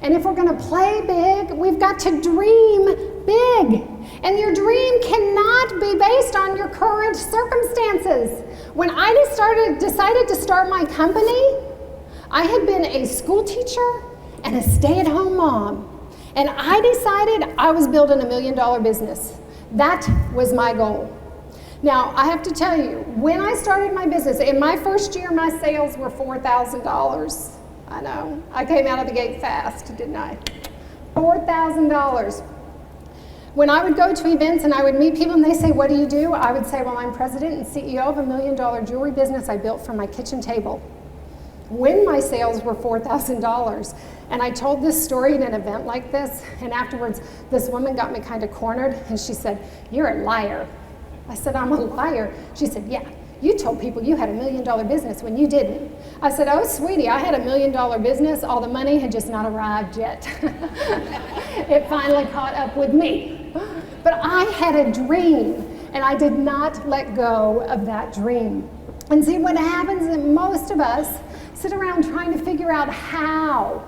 And if we're going to play big, we've got to dream big. And your dream cannot be based on your current circumstances. When I decided to start my company, I had been a school teacher and a stay-at-home mom. And I decided I was building $1 million business. That was my goal. Now, I have to tell you, when I started my business, in my first year, my sales were $4,000. I know, I came out of the gate fast, didn't I? $4,000. When I would go to events and I would meet people and they say, what do you do? I would say, well, I'm president and CEO of $1 million jewelry business I built from my kitchen table. When my sales were $4,000. And I told this story at an event like this, and afterwards, this woman got me kind of cornered, and she said, you're a liar. I said, I'm a liar. She said, yeah, you told people you had $1 million business when you didn't. I said, oh, sweetie, I had $1 million business. All the money had just not arrived yet. It finally caught up with me. But I had a dream, and I did not let go of that dream. And see, what happens is most of us sit around trying to figure out how.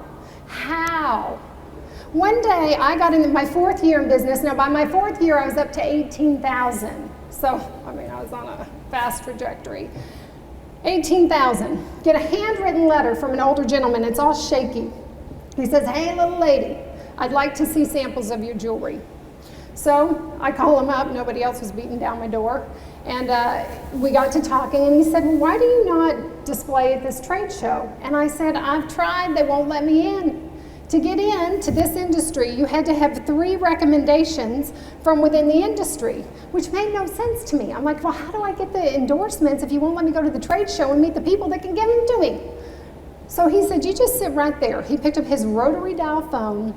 One day, I got into my 4th year in business. Now, by my 4th year, I was up to 18,000. So, I mean, I was on a fast trajectory. 18,000. Get a handwritten letter from an older gentleman. It's all shaky. He says, hey, little lady, I'd like to see samples of your jewelry. So I call him up. Nobody else was beating down my door. And we got to talking, and he said, well, why do you not display at this trade show? And I said, I've tried. They won't let me in. To get into this industry, you had to have 3 recommendations from within the industry, which made no sense to me. I'm like, well, how do I get the endorsements if you won't let me go to the trade show and meet the people that can give them to me? So he said, you just sit right there. He picked up his rotary dial phone,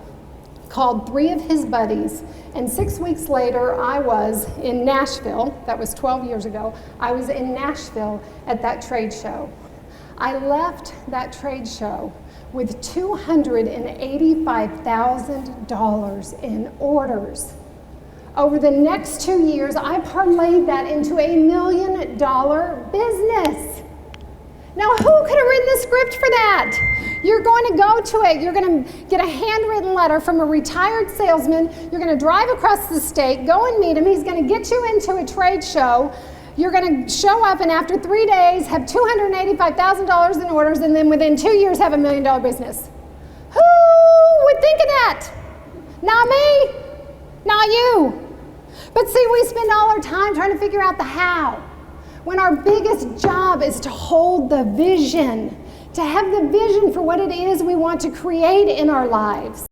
called 3 of his buddies, and 6 weeks later, I was in Nashville. That was 12 years ago. I was in Nashville at that trade show. I left that trade show with $285,000 in orders. Over the next 2 years, I parlayed that into $1 million business. Now, who could have written the script for that? You're going to go to it. You're going to get a handwritten letter from a retired salesman. You're going to drive across the state, go and meet him. He's going to get you into a trade show. You're going to show up, and after 3 days, have $285,000 in orders, and then within 2 years, have $1 million business. Who would think of that? Not me, not you. But see, we spend all our time trying to figure out the how, when our biggest job is to hold the vision, to have the vision for what it is we want to create in our lives.